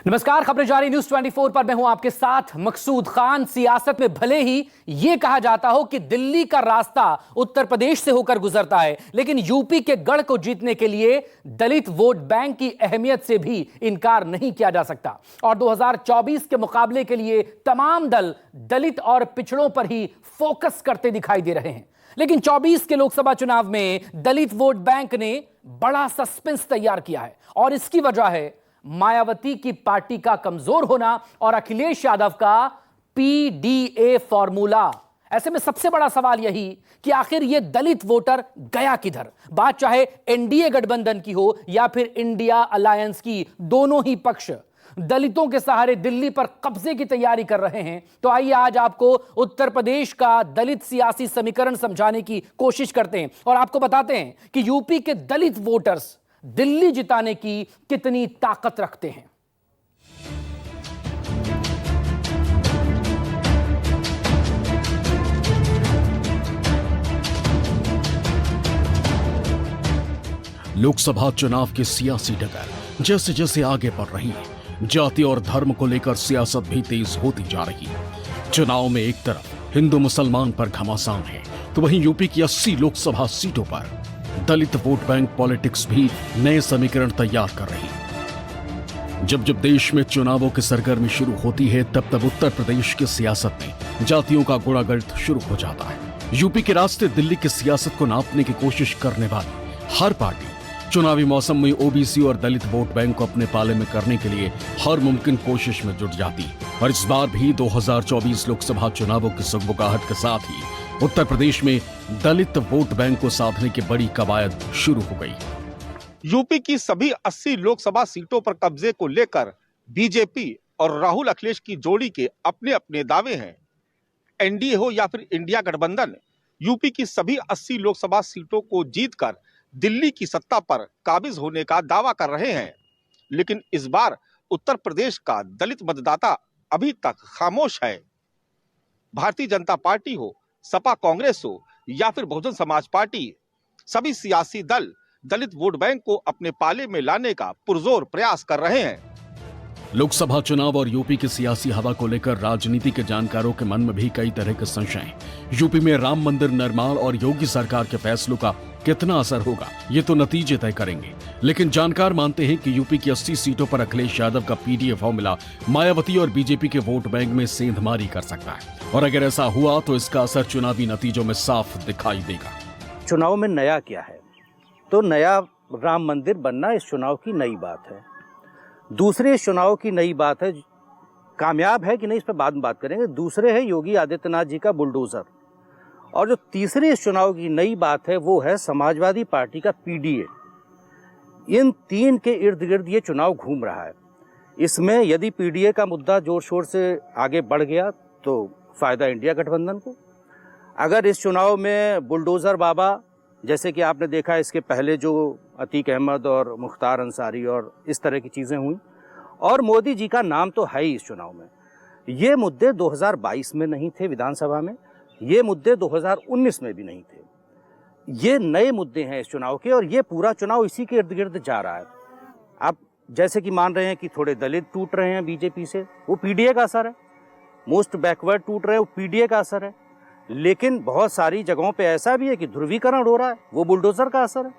नमस्कार, खबरें जारी न्यूज 24 पर मैं हूं आपके साथ मकसूद खान। सियासत में भले ही यह कहा जाता हो कि दिल्ली का रास्ता उत्तर प्रदेश से होकर गुजरता है, लेकिन यूपी के गढ़ को जीतने के लिए दलित वोट बैंक की अहमियत से भी इनकार नहीं किया जा सकता। और 2024 के मुकाबले के लिए तमाम दल दलित और पिछड़ों पर ही फोकस करते दिखाई दे रहे हैं। लेकिन 24 के लोकसभा चुनाव में दलित वोट बैंक ने बड़ा सस्पेंस तैयार किया है और इसकी वजह है मायावती की पार्टी का कमजोर होना और अखिलेश यादव का पीडीए फॉर्मूला। ऐसे में सबसे बड़ा सवाल यही कि आखिर यह दलित वोटर गया किधर। बात चाहे एनडीए गठबंधन की हो या फिर इंडिया अलायंस की, दोनों ही पक्ष दलितों के सहारे दिल्ली पर कब्जे की तैयारी कर रहे हैं। तो आइए आज आपको उत्तर प्रदेश का दलित सियासी समीकरण समझाने की कोशिश करते हैं और आपको बताते हैं कि यूपी के दलित वोटर्स दिल्ली जिताने की कितनी ताकत रखते हैं। लोकसभा चुनाव की सियासी डगर जैसे जैसे आगे बढ़ रही है, जाति और धर्म को लेकर सियासत भी तेज होती जा रही है। चुनाव में एक तरफ हिंदू मुसलमान पर घमासान है, तो वहीं यूपी की 80 लोकसभा सीटों पर दलित वोट बैंक पॉलिटिक्स भी नए समीकरण तैयार कर रही है। जब जब देश में चुनावों की सरगर्मी शुरू होती है, तब तब उत्तर प्रदेश की सियासत में जातियों का गुणागल्ट शुरू हो जाता है। यूपी के रास्ते दिल्ली की सियासत को नापने की कोशिश करने वाली हर पार्टी चुनावी मौसम में ओबीसी और दलित वोट बैंक को अपने पाले में करने के लिए हर मुमकिन कोशिश में जुट जाती है। और इस बार भी 2024 लोकसभा चुनावों की सुगबुगाहट के साथ ही उत्तर प्रदेश में दलित वोट बैंक को साधने की बड़ी कवायद शुरू हो गई। यूपी की सभी 80 लोकसभा सीटों पर कब्जे को लेकर बीजेपी और राहुल अखिलेश की जोड़ी के अपने अपने दावे हैं। एनडीए हो या फिर इंडिया गठबंधन, यूपी की सभी 80 लोकसभा सीटों को जीतकर दिल्ली की सत्ता पर काबिज होने का दावा कर रहे हैं। लेकिन इस बार उत्तर प्रदेश का दलित मतदाता अभी तक खामोश है। भारतीय जनता पार्टी हो, सपा कांग्रेस हो या फिर बहुजन समाज पार्टी, सभी सियासी दल दलित वोट बैंक को अपने पाले में लाने का पुरजोर प्रयास कर रहे हैं। लोकसभा चुनाव और यूपी की सियासी हवा को लेकर राजनीति के जानकारों के मन में भी कई तरह के संशय हैं। यूपी में राम मंदिर निर्माण और योगी सरकार के फैसलों का कितना असर होगा, ये तो नतीजे तय करेंगे। लेकिन जानकार मानते हैं कि यूपी की 80 सीटों पर अखिलेश यादव का पीडीए फॉर्मूला मायावती और बीजेपी के वोट बैंक में सेंधमारी कर सकता है। और अगर ऐसा हुआ तो इसका असर चुनावी नतीजों में साफ दिखाई देगा। चुनाव में नया क्या है? तो नया राम मंदिर बनना इस चुनाव की नई बात है। दूसरे इस चुनाव की नई बात है, कामयाब है कि नहीं इस पर बाद में बात करेंगे। दूसरे है योगी आदित्यनाथ जी का बुलडोजर। और जो तीसरी इस चुनाव की नई बात है वो है समाजवादी पार्टी का पीडीए। इन तीन के इर्द गिर्द ये चुनाव घूम रहा है। इसमें यदि पीडीए का मुद्दा जोर शोर से आगे बढ़ गया तो फायदा इंडिया गठबंधन को। अगर इस चुनाव में बुलडोजर बाबा, जैसे कि आपने देखा इसके पहले जो अतीक अहमद और मुख्तार अंसारी और इस तरह की चीज़ें हुई, और मोदी जी का नाम तो है ही इस चुनाव में। ये मुद्दे 2022 में नहीं थे विधानसभा में, ये मुद्दे 2019 में भी नहीं थे। ये नए मुद्दे हैं इस चुनाव के और ये पूरा चुनाव इसी के इर्द गिर्द जा रहा है। आप जैसे कि मान रहे हैं कि थोड़े दलित टूट रहे हैं बीजेपी से, वो पीडीए का असर है। मोस्ट बैकवर्ड टूट रहे हैं, वो पीडीए का असर है। लेकिन बहुत सारी जगहों पे ऐसा भी है कि ध्रुवीकरण हो रहा है, वो बुलडोजर का असर है।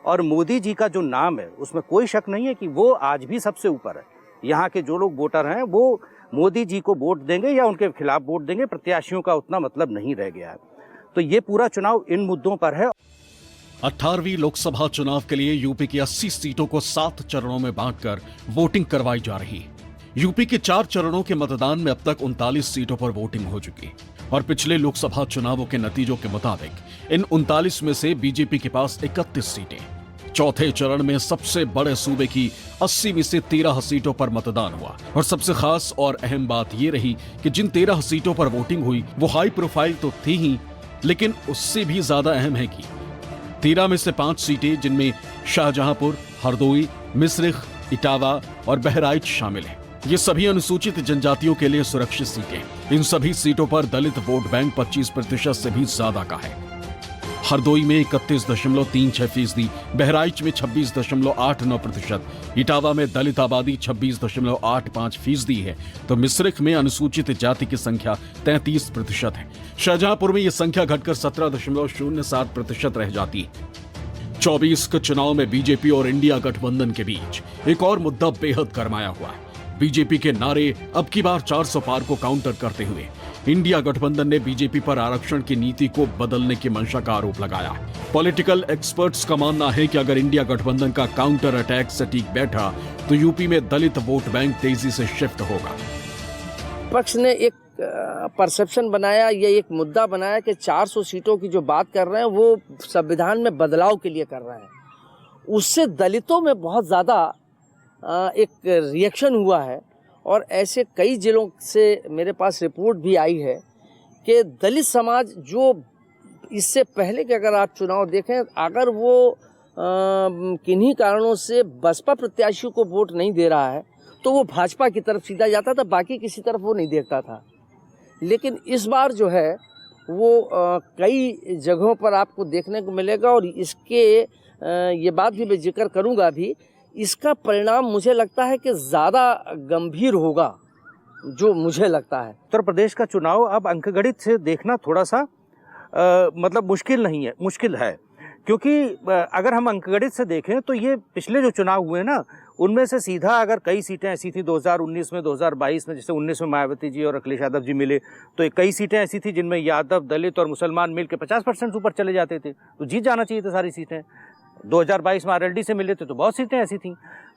और मोदी जी का जो नाम है उसमें कोई शक नहीं है कि वो आज भी सबसे ऊपर है। यहाँ के जो लोग वोटर हैं वो मोदी जी को वोट देंगे या उनके खिलाफ वोट देंगे, प्रत्याशियों का उतना मतलब नहीं रह गया है। तो ये पूरा चुनाव इन मुद्दों पर है। 18वीं लोकसभा चुनाव के लिए यूपी की 80 सीटों को 7 चरणों में बांटकर वोटिंग करवाई जा रही है। यूपी के 4 चरणों के मतदान में अब तक 39 सीटों पर वोटिंग हो चुकी और पिछले लोकसभा चुनावों के नतीजों के मुताबिक इन 39 में से बीजेपी के पास 31 सीटें। चौथे चरण में सबसे बड़े सूबे की 80 में से 13 सीटों पर मतदान हुआ और सबसे खास और अहम बात यह रही कि जिन 13 सीटों पर वोटिंग हुई वो हाई प्रोफाइल तो थी ही, लेकिन उससे भी ज्यादा अहम है कि 13 में से 5 सीटें जिनमें शाहजहांपुर, हरदोई, मिश्रिख, इटावा और बहराइच शामिल हैं। ये सभी अनुसूचित जनजातियों के लिए सुरक्षित सीटें। इन सभी सीटों पर दलित वोट बैंक 25% से भी ज्यादा का है। हरदोई में 31.36%, बहराइच में 26.89%, इटावा में दलित आबादी 26.85% है, तो मिश्रिख में अनुसूचित जाति की संख्या 33% है। शाहजहांपुर में यह संख्या घटकर 17.07% रह जाती है। 24 के चुनाव में बीजेपी और इंडिया गठबंधन के बीच एक और मुद्दा बेहद गरमाया हुआ है। बीजेपी के नारे अब की बार 400 पार को काउंटर करते हुए इंडिया गठबंधन ने बीजेपी पर आरक्षण की नीति को बदलने की मंशा का आरोप लगाया। पॉलिटिकल एक्सपर्ट्स का मानना है कि अगर इंडिया गठबंधन का काउंटर अटैक सटीक बैठा तो यूपी में दलित वोट बैंक तेजी से शिफ्ट होगा। पक्ष ने एक परसेप्शन बनाया, ये एक मुद्दा बनाया कि 400 सीटों की जो बात कर रहे हैं वो संविधान में बदलाव के लिए कर रहे हैं। उससे दलितों में बहुत ज़्यादा एक रिएक्शन हुआ है और ऐसे कई जिलों से मेरे पास रिपोर्ट भी आई है कि दलित समाज जो इससे पहले के अगर आप चुनाव देखें, अगर वो किन्हीं कारणों से बसपा प्रत्याशियों को वोट नहीं दे रहा है तो वो भाजपा की तरफ सीधा जाता था, बाकी किसी तरफ वो नहीं देखता था। लेकिन इस बार जो है वो कई जगहों पर आपको देखने को मिलेगा और इसके ये बात भी मैं जिक्र करूंगा भी, इसका परिणाम मुझे लगता है कि ज़्यादा गंभीर होगा, जो मुझे लगता है। उत्तर प्रदेश का चुनाव अब अंकगणित से देखना थोड़ा सा मतलब मुश्किल नहीं है, मुश्किल है, क्योंकि अगर हम अंकगणित से देखें तो ये पिछले जो चुनाव हुए ना, उनमें से सीधा अगर कई सीटें ऐसी थी 2019 में, 2022 में, जैसे 19 में मायावती जी और अखिलेश यादव जी मिले तो कई सीटें ऐसी थी जिनमें यादव, दलित और मुसलमान मिलकर 50% ऊपर चले जाते थे, तो जीत जाना चाहिए था सारी सीटें। 2022 में आरएलडी से मिले थे तो बहुत सीटें ऐसी थी।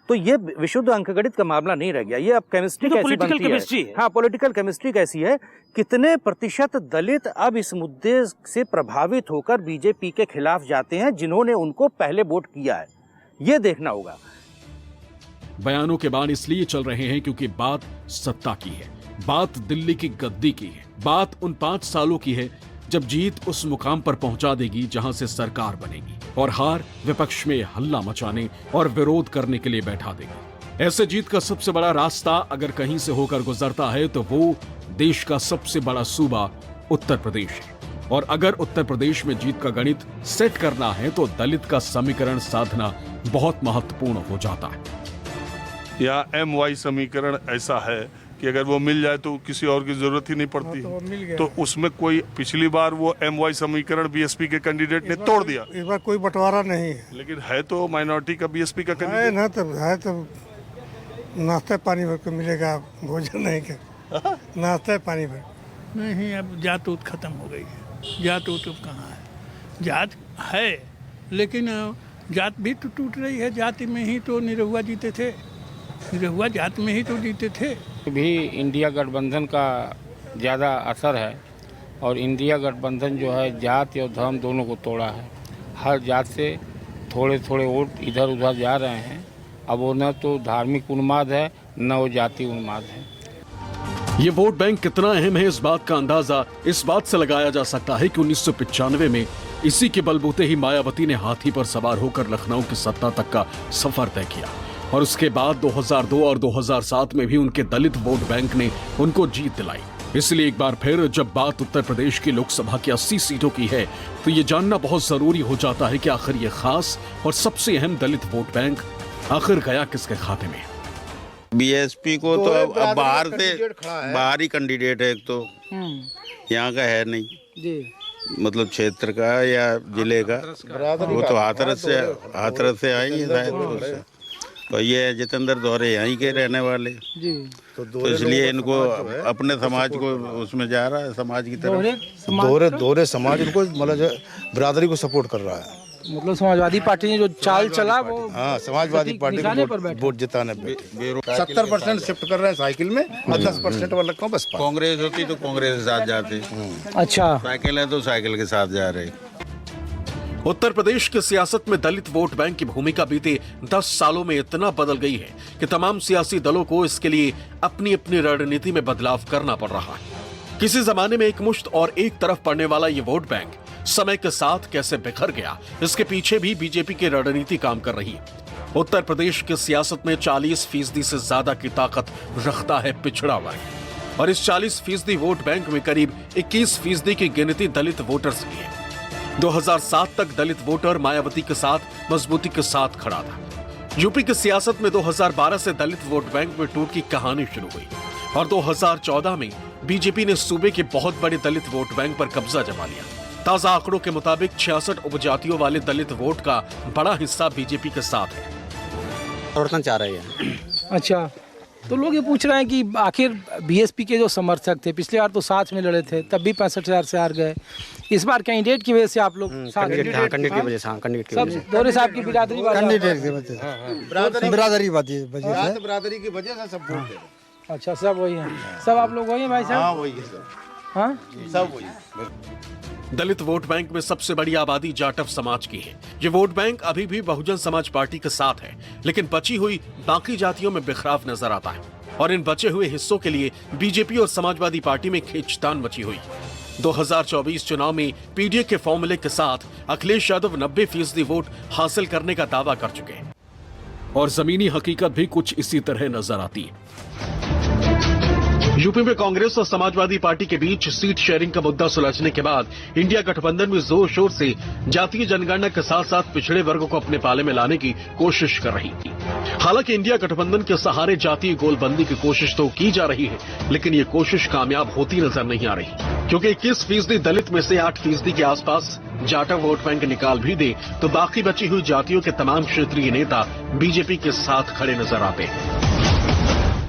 तो ये विशुद्ध अंकगणित का मामला नहीं रह गया, ये अब केमिस्ट्री कैसी बनती है। हाँ, पॉलिटिकल केमिस्ट्री कैसी है, कितने प्रतिशत दलित अब इस मुद्दे से प्रभावित होकर बीजेपी के खिलाफ जाते हैं जिन्होंने उनको पहले वोट किया है, ये देखना होगा। बयानों के बाण इसलिए चल रहे हैं क्योंकि बात सत्ता की है, बात दिल्ली की गद्दी की है, बात उन 5 सालों की है जब जीत उस मुकाम पर पहुंचा देगी जहां से सरकार बनेगी और हार विपक्ष में हल्ला मचाने और विरोध करने के लिए बैठा देगी। ऐसे जीत का सबसे बड़ा रास्ता अगर कहीं से होकर गुजरता है तो वो देश का सबसे बड़ा सूबा उत्तर प्रदेश है। और अगर उत्तर प्रदेश में जीत का गणित सेट करना है तो दलित का समीकरण साधना बहुत महत्वपूर्ण हो जाता है। या MY समीकरण ऐसा है कि अगर वो मिल जाए तो किसी और की जरूरत ही नहीं पड़ती, तो उसमें कोई पिछली बार वो MY समीकरण बीएसपी के कैंडिडेट ने तोड़ दिया। इस बार कोई बंटवारा नहीं है, लेकिन है तो माइनॉरिटी का बीएसपी का है कैंडिडेट ना, तब है तो नाश्ता पानी भर को मिलेगा, भोजन नहीं के नाश्ता पानी भर नहीं। अब जात उत खत्म हो गई है, जात उत अब कहाँ है, जात है लेकिन जात भी तो टूट रही है। जाति में ही तो निरहुआ जीते थे, निरहुआ जात में ही तो जीते थे। भी इंडिया गठबंधन का ज़्यादा असर है और इंडिया गठबंधन जो है जात और धर्म दोनों को तोड़ा है। हर जात से थोड़े थोड़े वोट इधर उधर जा रहे हैं। अब वो न तो धार्मिक उन्माद है न वो जाति उन्माद है। ये वोट बैंक कितना अहम है, इस बात का अंदाजा इस बात से लगाया जा सकता है कि 1995 में इसी के बलबूते ही मायावती ने हाथी पर सवार होकर लखनऊ की सत्ता तक का सफर तय किया और उसके बाद 2002 और 2007 में भी उनके दलित वोट बैंक ने उनको जीत दिलाई। इसलिए एक बार फिर जब बात उत्तर प्रदेश की लोकसभा की 80 सीटों की है तो ये जानना बहुत जरूरी हो जाता है कि आखिर ये खास और सबसे अहम दलित वोट बैंक आखिर गया किसके खाते में। बीएसपी को तो अब बाहर से बाहरी कैंडिडेट है, एक तो यहाँ का है नहीं जी, मतलब क्षेत्र का या जिले का, वो तो हाथरस से आएंगे शायद। तो ये जितेंद्र दौरे यहीं के रहने वाले जी, तो इसलिए इनको अपने समाज को उसमें जा रहा है, समाज की तरफ दौरे समाज उनको मतलब बिरादरी को सपोर्ट कर रहा है। मतलब समाजवादी पार्टी ने जो चाल चला वो हाँ, समाजवादी पार्टी को वोट जिताने पे 70% शिफ्ट कर रहे हैं साइकिल में और 10% वाला को बस। कांग्रेस होती तो कांग्रेस के साथ जाते, अच्छा साइकिल है तो साइकिल के साथ जा रहे। उत्तर प्रदेश की सियासत में दलित वोट बैंक की भूमिका बीते 10 सालों में इतना बदल गई है कि तमाम सियासी दलों को इसके लिए अपनी अपनी रणनीति में बदलाव करना पड़ रहा है। किसी जमाने में एकमुश्त और एक तरफ पड़ने वाला ये वोट बैंक समय के साथ कैसे बिखर गया, इसके पीछे भी बीजेपी की रणनीति काम कर रही है। उत्तर प्रदेश की सियासत में 40% से ज्यादा की ताकत रखता है पिछड़ा वर्ग और इस 40% वोट बैंक में करीब 21% की गिनती दलित वोटर्स की है। 2007 तक दलित वोटर मायावती के साथ मजबूती के साथ खड़ा था। यूपी की सियासत में 2012 से दलित वोट बैंक में टूट की कहानी शुरू हुई और 2014 में बीजेपी ने सूबे के बहुत बड़े दलित वोट बैंक पर कब्जा जमा लिया। ताजा आंकड़ों के मुताबिक 66 उपजातियों वाले दलित वोट का बड़ा हिस्सा बीजेपी के साथ है। परिवर्तन चाह रहे हैं। अच्छा, तो लोग ये पूछ रहे हैं कि आखिर बीएसपी के जो समर्थक थे पिछले बार तो साथ में लड़े थे, तब भी 65,000 से हार गए। इस बार कैंडिडेट की वजह से आप लोग कैंडिडेट की वजह से, कैंडिडेट की सब वजह से, दोनों साहब की बिरादरी कैंडिडेट की वजह से, बिरादरी बरादरी की वजह से सब वोट दे रहे। अच्छा, सब वही है, सब आप लोग वही हैं भाई साहब? हाँ वही है सर, हाँ सब वही है। दलित वोट बैंक में सबसे बड़ी आबादी जाटव समाज की है। ये वोट बैंक अभी भी बहुजन समाज पार्टी के साथ है, लेकिन बची हुई बाकी जातियों में बिखराव नजर आता है और इन बचे हुए हिस्सों के लिए बीजेपी और समाजवादी पार्टी में खींचतान मची हुई। 2024 चुनाव में पीडीए के फॉर्मूले के साथ अखिलेश यादव 90% वोट हासिल करने का दावा कर चुके हैं और जमीनी हकीकत भी कुछ इसी तरह नजर आती है। यूपी में कांग्रेस और समाजवादी पार्टी के बीच सीट शेयरिंग का मुद्दा सुलझने के बाद इंडिया गठबंधन में जोर शोर से जातीय जनगणना के साथ साथ पिछड़े वर्ग को अपने पाले में लाने की कोशिश कर रही थी। हालांकि इंडिया गठबंधन के सहारे जातीय गोलबंदी की कोशिश तो की जा रही है, लेकिन ये कोशिश कामयाब होती नजर नहीं आ रही, क्योंकि 21% दलित में से 8% के आसपास जाटव वोट बैंक निकाल भी दे तो बाकी बची हुई जातियों के तमाम क्षेत्रीय नेता बीजेपी के साथ खड़े नजर आते हैं।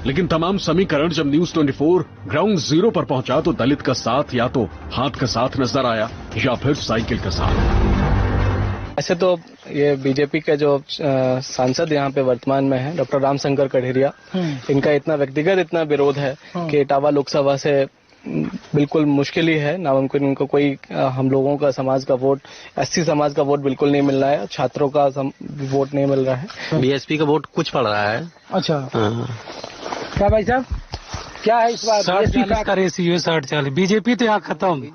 लेकिन तमाम समीकरण जब न्यूज 24 ग्राउंड जीरो पर पहुंचा तो दलित का साथ या तो हाथ के साथ नजर आया या फिर साइकिल के साथ। ऐसे तो ये बीजेपी के जो सांसद यहाँ पे वर्तमान में है डॉक्टर रामशंकर कढ़ेरिया, इनका इतना व्यक्तिगत इतना विरोध है कि इटावा लोकसभा से बिल्कुल मुश्किल ही है नामुमकिन इनको कोई हम लोगों का समाज का वोट, एससी समाज का वोट बिल्कुल नहीं मिल रहा है, छात्रों का वोट नहीं मिल रहा है, बीएसपी का वोट कुछ पड़ रहा है। अच्छा, क्या भाई साहब क्या है इस बार? 60-40 का रेस ये 60-40, बीजेपी तो यहाँ खत्म।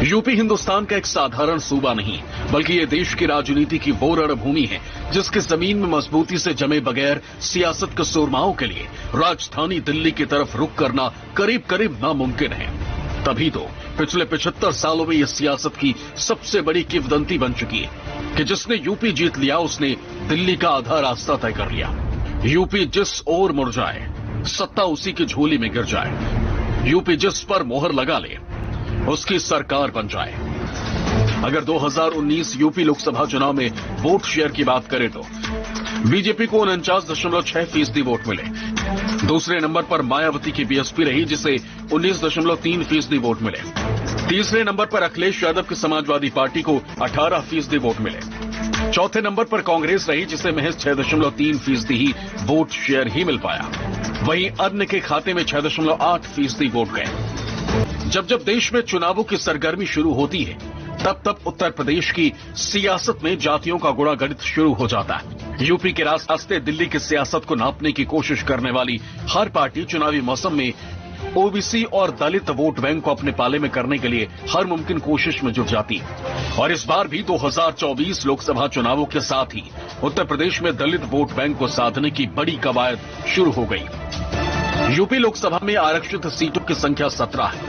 यूपी हिंदुस्तान का एक साधारण सूबा नहीं, बल्कि ये देश की राजनीति की वो रणभूमि है जिसकी जमीन में मजबूती से जमे बगैर सियासत के सूरमाओं के लिए राजधानी दिल्ली की तरफ रुख करना करीब करीब नामुमकिन है। तभी तो पिछले 75 सालों में ये सियासत की सबसे बड़ी किंवदंती बन चुकी है कि जिसने यूपी जीत लिया उसने दिल्ली का आधा रास्ता तय कर लिया। यूपी जिस ओर मुड़ जाए सत्ता उसी की झोली में गिर जाए, यूपी जिस पर मोहर लगा ले उसकी सरकार बन जाए। अगर 2019 यूपी लोकसभा चुनाव में वोट शेयर की बात करें तो बीजेपी को 49.6% वोट मिले। दूसरे नंबर पर मायावती की बीएसपी रही जिसे 19.3% वोट मिले। तीसरे नंबर पर अखिलेश यादव की समाजवादी पार्टी को 18% वोट मिले। चौथे नंबर पर कांग्रेस रही जिसे महज 6.3% ही वोट शेयर ही मिल पाया। वहीं अन्य के खाते में 6.8% वोट गए। जब जब देश में चुनावों की सरगर्मी शुरू होती है तब तब उत्तर प्रदेश की सियासत में जातियों का गुणागणित शुरू हो जाता है। यूपी के रास्ते दिल्ली की सियासत को नापने की कोशिश करने वाली हर पार्टी चुनावी मौसम में ओबीसी और दलित वोट बैंक को अपने पाले में करने के लिए हर मुमकिन कोशिश में जुट जाती है और इस बार भी 2024 लोकसभा चुनावों के साथ ही उत्तर प्रदेश में दलित वोट बैंक को साधने की बड़ी कवायद शुरू हो गई। यूपी लोकसभा में आरक्षित सीटों की संख्या 17 है,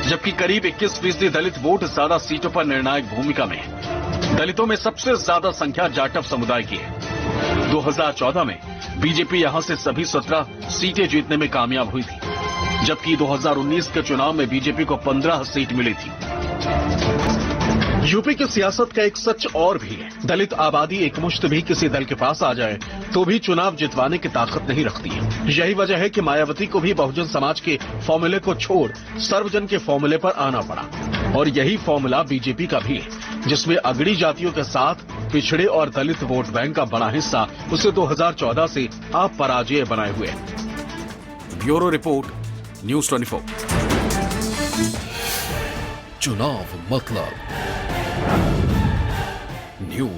जबकि करीब 21% दलित वोट ज्यादा सीटों पर निर्णायक भूमिका में है। दलितों में सबसे ज्यादा संख्या जाटव समुदाय की है। 2014 में बीजेपी यहां से सभी 17 सीटें जीतने में कामयाब हुई थी, जबकि 2019 के चुनाव में बीजेपी को 15 सीट मिली थी। यूपी की सियासत का एक सच और भी है, दलित आबादी एकमुश्त भी किसी दल के पास आ जाए तो भी चुनाव जितवाने की ताकत नहीं रखती है। यही वजह है कि मायावती को भी बहुजन समाज के फॉर्मूले को छोड़ सर्वजन के फॉर्मूले पर आना पड़ा और यही फॉर्मूला बीजेपी का भी है, जिसमें अगड़ी जातियों के साथ पिछड़े और दलित वोट बैंक का बड़ा हिस्सा उसे 2014 से आप पराजय बनाए हुए है। Bureau report, news 24। चुनाव मतलब न्यूज